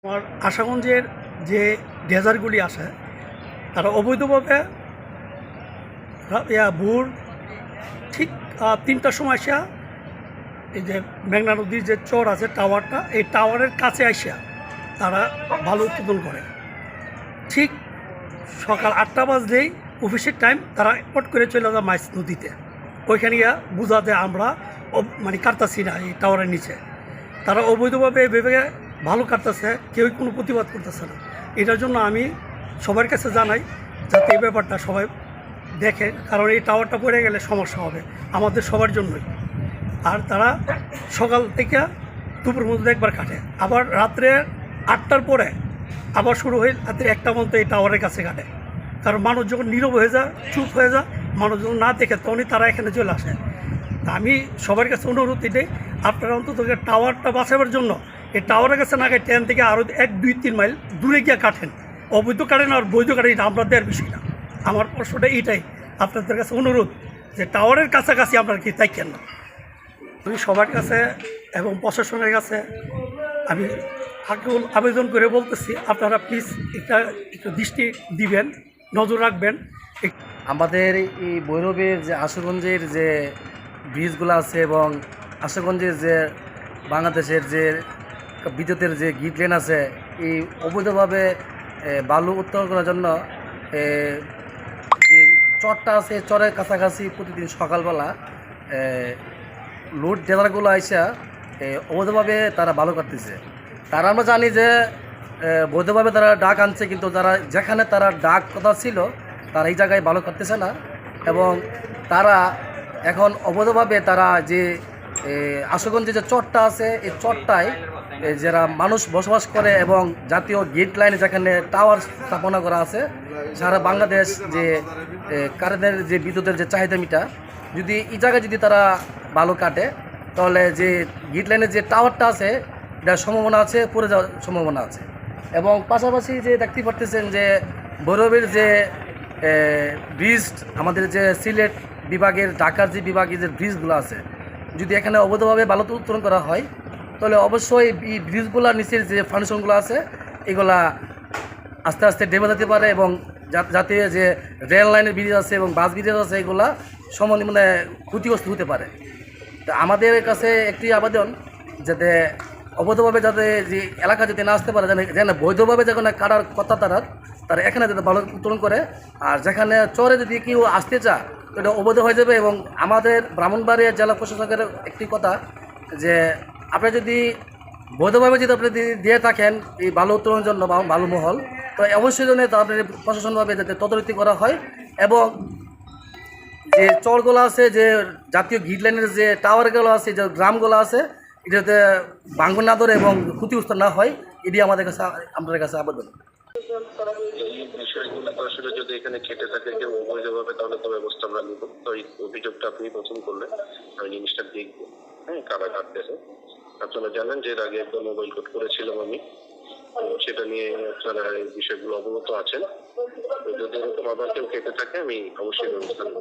আমার আশাগঞ্জের যে ডেজার্টগুলি আছে তারা অবৈধভাবে ভোর ঠিক ৩টার সময় আসা এই যে মেঘনা নদীর যে চর আছে টাওয়ারটা, এই টাওয়ারের কাছে আসা তারা ভালো উৎপাদন করে। ঠিক সকাল ৮টা বাজলেই অফিসের টাইম তারা পট করে চলে যায় মাছ নদীতে। ওইখানে গিয়া বোঝা যায় আমরা মানে কাটতাছি না এই টাওয়ারের নিচে। তারা অবৈধভাবে এভাবে ভালো কাটতেছে, কেউই কোনো প্রতিবাদ করতেছে না। এটার জন্য আমি সবার কাছে জানাই যাতে এই ব্যাপারটা সবাই দেখে, কারণ এই টাওয়ারটা পড়ে গেলে সমস্যা হবে আমাদের সবার জন্যই। আর তারা সকাল থেকে দুপুর মধ্যে একবার কাটে, আবার রাত্রে ৮টার পরে আবার শুরু হয়ে রাত্রে 1টা পর্যন্ত এই টাওয়ারের কাছে কাটে। কারণ মানুষ যখন নীরব হয়ে যায়, চুপ হয়ে যায়, মানুষ যখন না দেখে তখনই তারা এখানে চলে আসে। তা আমি সবার কাছে অনুরোধ এটাই, আপনারা অন্তত টাওয়ারটা বাঁচাবার জন্য এই টাওয়ারের কাছে না কাটে ট্রেন থেকে আরও 1-2-3 মাইল দূরে গিয়ে কাটেন। অবৈধ কাটেন আর বৈধ কাটেন, এটা আমরা দেওয়ার বিষয় না। আমার প্রশ্নটা এইটাই, আপনাদের কাছে অনুরোধ যে টাওয়ারের কাছাকাছি আপনারা কি থাকেন না। আমি সবার কাছে এবং প্রশাসনের কাছে আমি আবেদন করে বলতেছি, আপনারা প্লিজ এটা একটু দৃষ্টি দিবেন, নজর রাখবেন। আমাদের এই ভৈরবের যে আশুগঞ্জের যে ব্রিজগুলো আছে এবং আশুগঞ্জের যে বাংলাদেশের যে বিদ্যুতের যে গ্রিড লাইন আছে, এই অবৈধভাবে বালু উত্তোলন করার জন্য যে চরটা আছে, চরের কাছাকাছি প্রতিদিন সকালবেলা লোড ডেলারগুলো আইসা অবৈধভাবে তারা বালু কাটতেছে। তারা আমরা জানি যে বৈধভাবে তারা ডাক আনছে, কিন্তু তারা যেখানে তারা ডাক কথা ছিল তারা এই জায়গায় বালু কাটতেছে না। এবং তারা এখন অবৈধভাবে তারা যে আশুগঞ্জে যে চরটা আছে, এই চরটায় যারা মানুষ বসবাস করে এবং জাতীয় গেট লাইনে যেখানে টাওয়ার স্থাপনা করা আছে, সারা বাংলাদেশ যে কারেন্টের যে বিদ্যুতের যে চাহিদা মিটা, যদি এই জায়গায় যদি তারা বালু কাটে তাহলে যে গেট লাইনের যে টাওয়ারটা আছে এটার সম্ভাবনা আছে, পড়ে যাওয়ার সম্ভাবনা আছে। এবং পাশাপাশি যে দেখতে পারতেছেন যে ভৈরবের যে ব্রিজ, আমাদের যে সিলেট বিভাগের ঢাকার যে বিভাগের যে ব্রিজগুলো আছে, যদি এখানে অবৈধভাবে বালু উত্তোলন করা হয় তাহলে অবশ্যই এই ব্রিজগুলোর নিচের যে ফাউন্ডেশনগুলো আছে এগুলা আস্তে আস্তে ডেবে যেতে পারে এবং যাতে যে রেল লাইনের ব্রিজ আছে এবং বাস ব্রিজ আছে এগুলা মানে ক্ষতিগ্রস্ত হতে পারে। তো আমাদের কাছে একটি আবেদন, যাতে অবৈধভাবে যাতে যে এলাকা যাতে না আসতে পারে, যেন বৈধভাবে যেখানে কাটার কথা তারা এখানে যাতে ভালো উত্তোলন করে। আর যেখানে চরে যদি কেউ আসতে চায় এটা অবৈধ হয়ে যাবে। এবং আমাদের ব্রাহ্মণবাড়িয়া জেলা প্রশাসকের একটি কথা, যে আপনি যদি বৈধভাবে যদি আপনি দিয়ে থাকেন এই বালু উত্তোলনের জন্য বা বালু মহল, তো অবশ্যই জন্য আপনার প্রশাসনভাবে যাতে তদারকি করা হয় এবং যে চরগুলো আছে, যে জাতীয় গ্রিড লাইনের যে টাওয়ারগুলো আছে, যে গ্রামগুলো আছে, এটাতে ভাঙন না ধরে এবং ক্ষতিগ্রস্ত না হয়, এটি আমাদের কাছে আপনাদের কাছে আবেদন। এই বিষয়গুলো আসলে যদি এখানে কেটে থাকে কেউ অবৈধভাবে, তাহলে তো ব্যবস্থা আমরা নিব। তো এই অভিযোগটা আপনি প্রথম করলেন, আমি জিনিসটা দেখবো। হ্যাঁ, কারা কাটতেছে। আপনারা জানেন যে এর আগে একটা মোবাইল কোড করেছিলাম আমি, সেটা নিয়ে আপনারা এই বিষয়গুলো অবগত আছেন। যদি এরকম আবার কেউ কেটে থাকে আমি অবশ্যই ব্যবস্থা নেব।